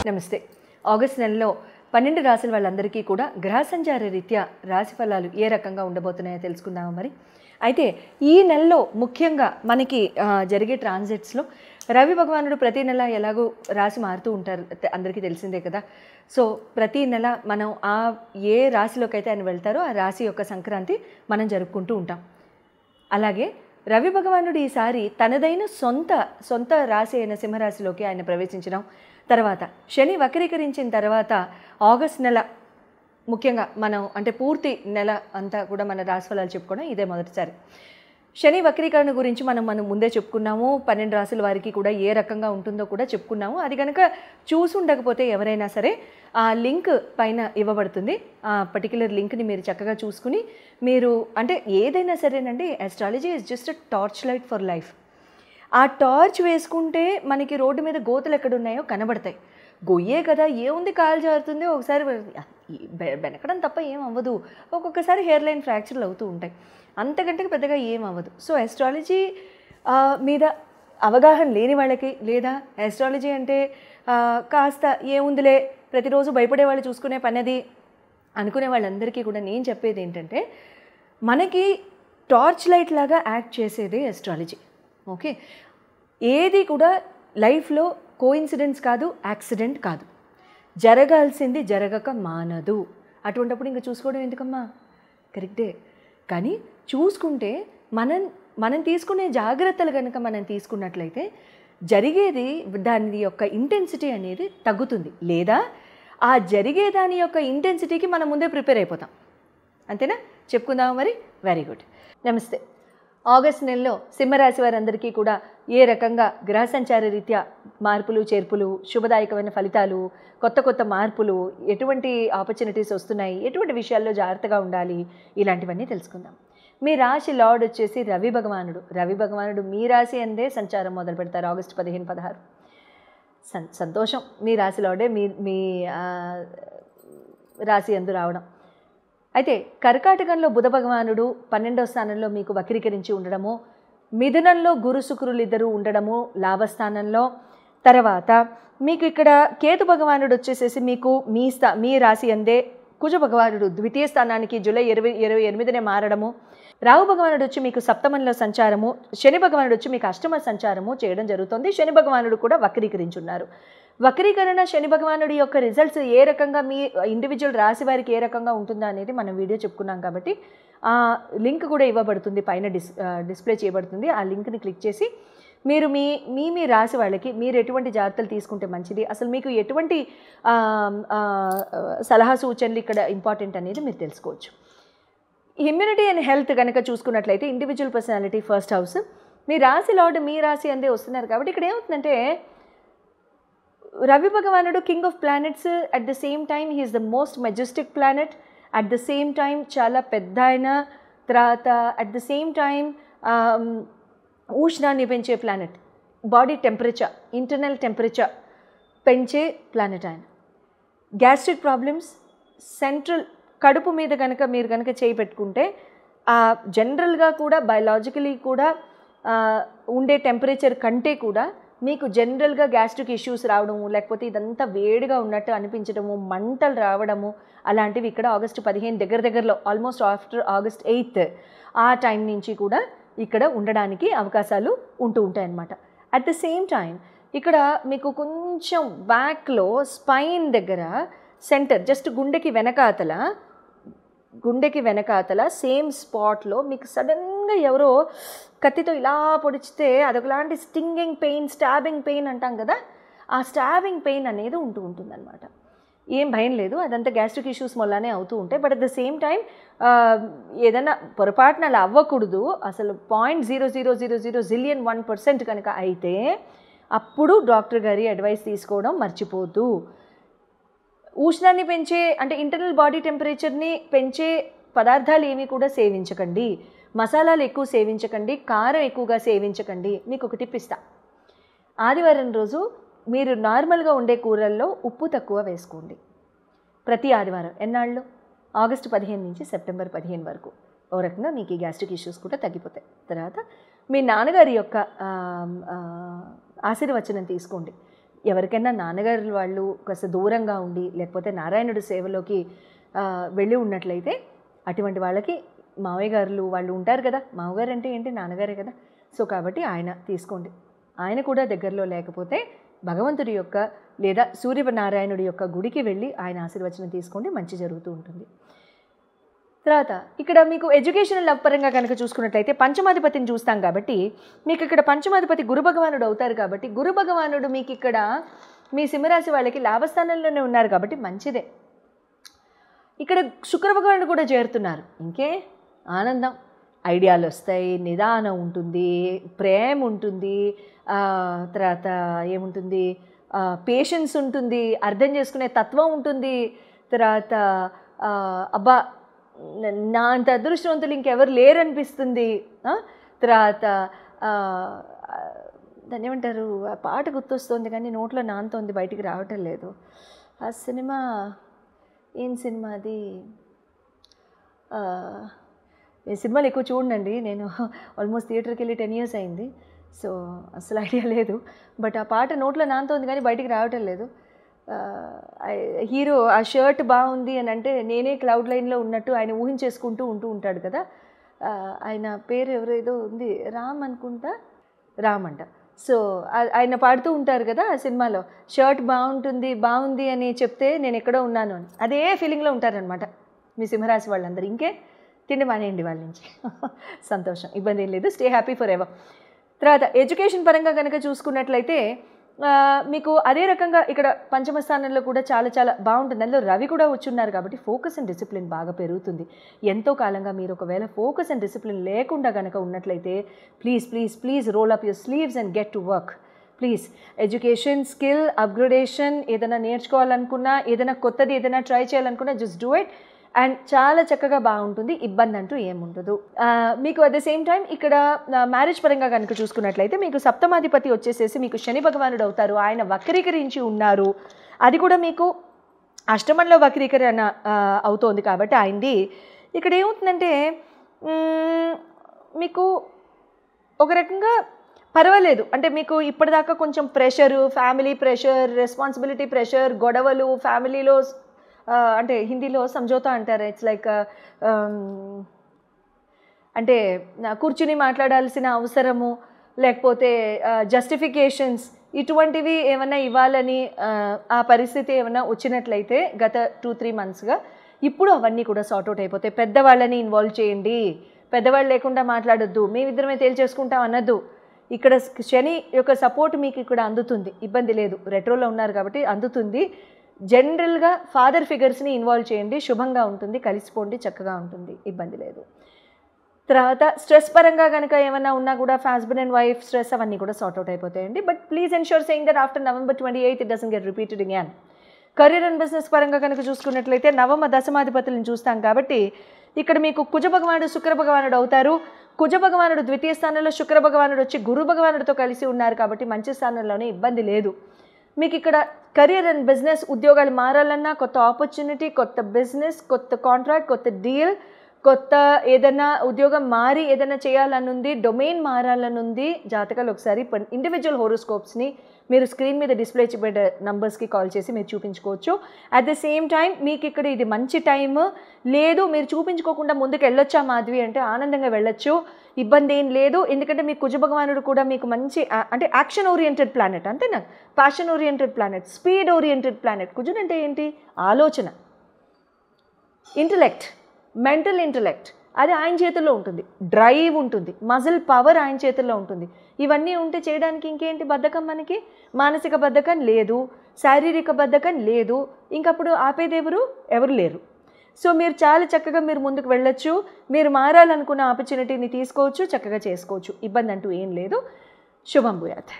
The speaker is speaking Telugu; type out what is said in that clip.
నమస్తే. ఆగస్ట్ నెలలో 12 రాశుల వాళ్ళందరికీ కూడా గ్రహ సంచార రీత్యా రాశి ఫలాలు ఏ రకంగా ఉండబోతున్నాయో తెలుసుకుందాము. మరి అయితే ఈ నెలలో ముఖ్యంగా మనకి జరిగే ట్రాన్సిట్స్లో రవి భగవానుడు ప్రతి నెల ఎలాగో రాశి మారుతూ ఉంటారు, అందరికీ తెలిసిందే కదా. సో ప్రతి నెల మనం ఏ రాశిలోకి అయితే ఆయన వెళ్తారో ఆ రాశి యొక్క సంక్రాంతి మనం జరుపుకుంటూ ఉంటాం. అలాగే రవి భగవానుడు ఈసారి తనదైన సొంత రాశి అయిన సింహరాశిలోకి ఆయన ప్రవేశించడం, తర్వాత శని వక్రీకరించిన తర్వాత ఆగస్ట్ నెల ముఖ్యంగా మనం అంటే పూర్తి నెల అంతా కూడా మన రాశి ఫలాలు చెప్పుకోవడం ఇదే మొదటిసారి. శని వక్రీకరణ గురించి మనం ముందే చెప్పుకున్నాము. 12 రాశుల వారికి కూడా ఏ రకంగా ఉంటుందో కూడా చెప్పుకున్నాము. అది కనుక చూసి ఉండకపోతే ఎవరైనా సరే ఆ లింక్ పైన ఇవ్వబడుతుంది. ఆ పర్టికులర్ లింక్ని మీరు చక్కగా చూసుకుని మీరు అంటే ఏదైనా సరేనండి, astrology is just a torch light for life. ఆ టార్చ్ వేసుకుంటే మనకి రోడ్డు మీద గోతులు ఎక్కడున్నాయో కనబడతాయి. గొయ్యే కదా, ఏముంది, కాలు జారుతుంది, ఒకసారి వెనకడం తప్ప ఏం అవ్వదు, ఒక్కొక్కసారి హెయిర్ లైన్ ఫ్రాక్చర్లు అవుతూ ఉంటాయి, అంతకంటే పెద్దగా ఏం అవ్వదు. సో ఆస్ట్రాలజీ మీద అవగాహన లేని వాళ్ళకి, లేదా ఆస్ట్రాలజీ అంటే కాస్త ఏముందిలే ప్రతిరోజు భయపడే వాళ్ళు చూసుకునే పనేది అనుకునే వాళ్ళందరికీ కూడా నేను చెప్పేది ఏంటంటే, మనకి టార్చ్ లైట్ లాగా యాక్ట్ చేసేది ఆస్ట్రాలజీ. ఓకే, ఏది కూడా లైఫ్లో కోఇన్సిడెన్స్ కాదు, యాక్సిడెంట్ కాదు, జరగాల్సింది జరగక మానదు. అటువంటిప్పుడు ఇంకా చూసుకోవడం ఎందుకమ్మా, కరెక్టే. కానీ చూసుకుంటే మనం తీసుకునే జాగ్రత్తలు కనుక మనం తీసుకున్నట్లయితే జరిగేది దాని యొక్క ఇంటెన్సిటీ అనేది తగ్గుతుంది, లేదా ఆ జరిగే దాని యొక్క ఇంటెన్సిటీకి మనం ముందే ప్రిపేర్ అయిపోతాం. అంతేనా? చెప్పుకుందాము మరి. Very good. నమస్తే. ఆగస్ట్ నెలలో సింహరాశి వారందరికీ కూడా ఏ రకంగా గ్రహ సంచార రీత్యా మార్పులు చేర్పులు, శుభదాయకమైన ఫలితాలు, కొత్త మార్పులు, ఎటువంటి ఆపర్చునిటీస్ వస్తున్నాయి, ఎటువంటి విషయాల్లో జాగ్రత్తగా ఉండాలి, ఇలాంటివన్నీ తెలుసుకుందాం. మీ రాశి లార్డ్ వచ్చేసి రవి భగవానుడు మీ రాశి అందే సంచారం మొదలు పెడతారు ఆగస్టు 15-16. సంతోషం, మీ రాశి లార్డే మీ రాశి అందు రావడం. అయితే కర్కాటకంలో బుధ భగవానుడు 12వ స్థానంలో మీకు వక్రీకరించి ఉండడము, మిథునంలో గురు శుక్రులు ఇద్దరు ఉండడము లాభస్థానంలో, తర్వాత మీకు ఇక్కడ కేతు భగవానుడు వచ్చేసేసి మీకు మీ రాశి అందే కుజ భగవానుడు ద్వితీయ స్థానానికి జూలై 28నే మారడము, రాహు భగవానుడు వచ్చి మీకు సప్తమంలో సంచారము, శని భగవానుడు వచ్చి మీకు అష్టమ సంచారము చేయడం జరుగుతుంది. శని భగవానుడు కూడా వక్రీకరించున్నారు. వక్రీకరణ శని భగవానుడి యొక్క రిజల్ట్స్ ఏ రకంగా మీ ఇండివిజువల్ రాశి వారికి ఏ రకంగా ఉంటుందా అనేది మనం వీడియో చెప్పుకున్నాం కాబట్టి ఆ లింక్ కూడా ఇవ్వబడుతుంది, పైన డిస్ప్లే చేయబడుతుంది. ఆ లింక్ని క్లిక్ చేసి మీరు మీ రాశి వాళ్ళకి మీరు ఎటువంటి జాగ్రత్తలు తీసుకుంటే మంచిది, అసలు మీకు ఎటువంటి సలహా సూచనలు ఇక్కడ ఇంపార్టెంట్ అనేది మీరు తెలుసుకోవచ్చు. ఇమ్యూనిటీ అండ్ హెల్త్ కనుక చూసుకున్నట్లయితే ఇండివిజువల్ పర్సనాలిటీ ఫస్ట్ హౌస్, మీ రాశి లార్డ్ మీ రాశి అందే వస్తున్నారు కాబట్టి ఇక్కడ ఏమవుతుందంటే రవి భగవానుడు king of planets, at the same time he is the most Majestic planet, at the same time చాలా పెద్ద ఆయన, తర్వాత అట్ ద సేమ్ టైం ఉష్ణాన్ని పెంచే planet, body temperature, internal temperature పెంచే ప్లానెట్ ఆయన. గ్యాస్ట్రిక్ ప్రాబ్లమ్స్, సెంట్రల్ కడుపు మీద మీరు కనుక చేయి పెట్టుకుంటే జనరల్గా కూడా బయలాజికలీ కూడా ఉండే టెంపరేచర్ కంటే కూడా మీకు జనరల్గా గ్యాస్ట్రిక్ ఇష్యూస్ రావడము, లేకపోతే ఇదంతా వేడిగా ఉన్నట్టు అనిపించడము, మంటలు రావడము, అలాంటివి ఇక్కడ ఆగస్టు 15 దగ్గరలో ఆల్మోస్ట్ ఆఫ్టర్ ఆగస్ట్ 8 ఆ టైం నుంచి కూడా ఇక్కడ ఉండడానికి అవకాశాలు ఉంటూ ఉంటాయి అన్నమాట. అట్ ద సేమ్ టైం ఇక్కడ మీకు కొంచెం బ్యాక్లో స్పైన్ దగ్గర సెంటర్, జస్ట్ గుండెకి వెనకాతల సేమ్ స్పాట్లో మీకు సడన్గా ఎవరో కత్తితో ఇలా పొడిచితే అదొకలాంటి స్టింగింగ్ పెయిన్, స్టాబింగ్ పెయిన్ అంటాం కదా, ఆ స్టాబింగ్ పెయిన్ అనేది ఉంటుందన్నమాట. ఏం భయం లేదు, అదంతా గ్యాస్ట్రిక్ ఇష్యూస్ వల్లనే అవుతూ ఉంటాయి. But at the same time ఏదైనా పొరపాటున అలా అవ్వకూడదు. అసలు 0.000001% కనుక అయితే అప్పుడు డాక్టర్ గారి అడ్వైస్ తీసుకోవడం మర్చిపోద్దు. ఉష్ణాన్ని పెంచే అంటే ఇంటర్నల్ బాడీ టెంపరేచర్ని పెంచే పదార్థాలు ఏమీ కూడా సేవించకండి, మసాలాలు ఎక్కువ సేవించకండి, కారం ఎక్కువగా సేవించకండి. మీకు ఒక టిప్ ఇస్తా. ఆదివారం రోజు మీరు నార్మల్గా ఉండే కూరల్లో ఉప్పు తక్కువ వేసుకోండి ప్రతి ఆదివారం. ఎన్నాళ్ళు? ఆగస్టు 15 నుంచి సెప్టెంబర్ 15 వరకు. ఓ రకంగా మీకు ఈ గ్యాస్ట్రిక్ ఇష్యూస్ కూడా తగ్గిపోతాయి. తర్వాత మీ నాన్నగారి యొక్క ఆశీర్వచనం తీసుకోండి. ఎవరికైనా నాన్నగారు వాళ్ళు కాస్త దూరంగా ఉండి లేకపోతే నారాయణుడి సేవలోకి వెళ్ళి ఉన్నట్లయితే అటువంటి వాళ్ళకి మావయ్య గారులు వాళ్ళు ఉంటారు కదా, మామగారు అంటే ఏంటి నాన్నగారే కదా. సో కాబట్టి ఆయన తీసుకోండి. ఆయన కూడా దగ్గరలో లేకపోతే భగవంతుడి యొక్క లేదా సూర్యనారాయణుడి యొక్క గుడికి వెళ్ళి ఆయన ఆశీర్వచనం తీసుకోండి, మంచి జరుగుతూ ఉంటుంది. తర్వాత ఇక్కడ మీకు ఎడ్యుకేషనల్ లవ్ పరంగా కనుక చూసుకున్నట్లయితే పంచమాధిపతిని చూస్తాం కాబట్టి మీకు ఇక్కడ పంచమాధిపతి గురు భగవానుడు అవుతారు కాబట్టి గురు భగవానుడు మీకు ఇక్కడ మీ సింహరాశి వాళ్ళకి లాభస్థానంలోనే ఉన్నారు కాబట్టి మంచిదే. ఇక్కడ శుక్ర భగవానుడు కూడా చేరుతున్నారు, ఇంకే ఆనందం. ఐడియాలు వస్తాయి, నిదానం ఉంటుంది, ప్రేమ ఉంటుంది, తర్వాత ఏముంటుంది, పేషెన్స్ ఉంటుంది, అర్థం చేసుకునే తత్వం ఉంటుంది. తర్వాత అబ్బా నా అంత అదృష్టవంతులు ఇంకెవరు లేరనిపిస్తుంది. తర్వాత దాన్ని ఏమంటారు, ఆ పాట గుర్తొస్తుంది కానీ నోట్లో నాంతోంది, బయటికి రావటం లేదు. ఆ సినిమా ఏం సినిమా అది, సినిమాలు ఎక్కువ చూడండి, నేను ఆల్మోస్ట్ థియేటర్కి వెళ్ళి 10 years అయింది. సో అసలు ఐడియా లేదు. బట్ ఆ పాట నోట్లో నాంతోంది కానీ బయటికి రావటం లేదు. హీరో ఆ షర్ట్ బాగుంది అని అంటే నేనే క్లౌడ్ లైన్లో ఉన్నట్టు ఆయన ఊహించేసుకుంటూ ఉంటాడు కదా. ఆయన పేరు ఎవరేదో ఉంది, రామ్ అనుకుంటా, రామ్ అంట. సో ఆయన పాడుతూ ఉంటారు కదా ఆ సినిమాలో, షర్ట్ బాగుంది అని చెప్తే నేను ఎక్కడో ఉన్నాను అని, అదే ఫీలింగ్లో ఉంటారనమాట మీ సింహరాశి వాళ్ళందరూ. ఇంకే తిండి మానేయండి వాళ్ళ నుంచి, సంతోషం, ఇబ్బంది ఏం లేదు, స్టే హ్యాపీ ఫర్ ఎవర్. తర్వాత ఎడ్యుకేషన్ పరంగా కనుక చూసుకున్నట్లయితే మీకు అదే రకంగా ఇక్కడ పంచమ స్థానంలో కూడా చాలా చాలా బాగుంటుంది. అందులో రవి కూడా వచ్చున్నారు కాబట్టి ఫోకస్ అండ్ డిసిప్లిన్ బాగా పెరుగుతుంది. ఎంతో కాలంగా మీరు ఒకవేళ ఫోకస్ అండ్ డిసిప్లిన్ లేకుండా కనుక ఉన్నట్లయితే please role up your sleeves and get to work. Please education, skill upgradation, ఏదైనా నేర్చుకోవాలనుకున్నా, ఏదైనా కొత్తది ఏదైనా ట్రై చేయాలనుకున్నా జస్ట్ డూ ఇట్ అండ్ చాలా చక్కగా బాగుంటుంది, ఇబ్బంది అంటూ ఏముండదు. మీకు అట్ ద సేమ్ టైం ఇక్కడ మ్యారేజ్ పరంగా కనుక చూసుకున్నట్లయితే మీకు సప్తమాధిపతి వచ్చేసేసి మీకు శని భగవానుడు అవుతారు. ఆయన వక్రీకరించి ఉన్నారు, అది కూడా మీకు అష్టమంలో వక్రీకరణ అవుతోంది కాబట్టి ఆయనది ఇక్కడ ఏమవుతుందంటే మీకు ఒక రకంగా పర్వాలేదు. అంటే మీకు ఇప్పటిదాకా కొంచెం pressure, family pressure, responsibility pressure, గొడవలు ఫ్యామిలీలో, అంటే హిందీలో సంజోతా అంటారు. ఇట్స్ లైక్ అంటే కూర్చుని మాట్లాడాల్సిన అవసరము, లేకపోతే జస్టిఫికేషన్స్, ఇటువంటివి ఏమైనా ఇవ్వాలని ఆ పరిస్థితి ఏమైనా వచ్చినట్లయితే గత 2-3 monthsగా ఇప్పుడు అవన్నీ కూడా సార్ట్అవుట్ అయిపోతాయి. పెద్దవాళ్ళని ఇన్వాల్వ్ చేయండి, పెద్దవాళ్ళు లేకుండా మాట్లాడొద్దు, మేమిద్దరమే తేల్చేసుకుంటాం అన్నద్దు. ఇక్కడ శని యొక్క సపోర్ట్ మీకు ఇక్కడ అందుతుంది, ఇబ్బంది లేదు, రెట్రోలో ఉన్నారు కాబట్టి అందుతుంది. జనరల్గా ఫాదర్ ఫిగర్స్ని ఇన్వాల్వ్ చేయండి, శుభంగా ఉంటుంది, కలిసిపోండి, చక్కగా ఉంటుంది, ఇబ్బంది లేదు. తర్వాత స్ట్రెస్ పరంగా కనుక ఏమైనా ఉన్నా కూడా హస్బెండ్ అండ్ వైఫ్ స్ట్రెస్ అవన్నీ కూడా సార్ట్అవుట్ అయిపోతాయండి. But please ensure saying that after November 28th it doesn't get repeated again. Career and business పరంగా కనుక చూసుకున్నట్లయితే నవమ దశమాధిపతులను చూస్తాం కాబట్టి ఇక్కడ మీకు కుజ భగవానుడు శుక్ర భగవానుడు అవుతారు. కుజ భగవానుడు ద్వితీయ స్థానంలో, శుక్ర భగవానుడు వచ్చి గురు భగవానుడితో కలిసి ఉన్నారు కాబట్టి మంచి స్థానంలోనే, ఇబ్బంది లేదు. మీకు ఇక్కడ కెరీర్ అండ్ బిజినెస్, ఉద్యోగాలు మారాలన్నా, కొత్త ఆపర్చునిటీ, కొత్త బిజినెస్, కొత్త కాంట్రాక్ట్, కొత్త డీల్, కొత్త ఏదైనా ఉద్యోగం మారి ఏదైనా చేయాలనుంది, డొమైన్ మారాలనుంది, జాతకాలు ఒకసారి ఇండివిజువల్ హోరోస్కోప్స్ని మీరు స్క్రీన్ మీద డిస్ప్లే చేయబడ్డ నంబర్స్కి కాల్ చేసి మీరు చూపించుకోవచ్చు. అట్ ద సేమ్ టైం మీకు ఇక్కడ ఇది మంచి టైము, లేదు మీరు చూపించుకోకుండా ముందుకు వెళ్ళొచ్చా మాధవి అంటే ఆనందంగా వెళ్ళొచ్చు, ఇబ్బంది ఏం లేదు. ఎందుకంటే మీ కుజ భగవానుడు కూడా మీకు మంచి అంటే యాక్షన్ ఓరియంటెడ్ ప్లానెట్, అంతేనా, passion oriented planet, speed oriented planet. కుజుడు అంటే ఏంటి, ఆలోచన, ఇంటలెక్ట్, మెంటల్ ఇంటలెక్ట్, అది ఆయన చేతుల్లో ఉంటుంది. డ్రైవ్ ఉంటుంది, మజిల్ పవర్ ఆయన చేతుల్లో ఉంటుంది. ఇవన్నీ ఉంటే చేయడానికి ఇంకేంటి బద్ధకం, మనకి మానసిక బద్ధకం లేదు, శారీరక బద్ధకం లేదు, ఇంకప్పుడు ఆపేదెవరు, ఎవరు లేరు. సో మీరు చాలా చక్కగా మీరు ముందుకు వెళ్ళొచ్చు, మీరు మారాలనుకున్న ఆపర్చునిటీని తీసుకోవచ్చు, చక్కగా చేసుకోవచ్చు, ఇబ్బంది అంటూ ఏం లేదు. శుభం భూయాత్.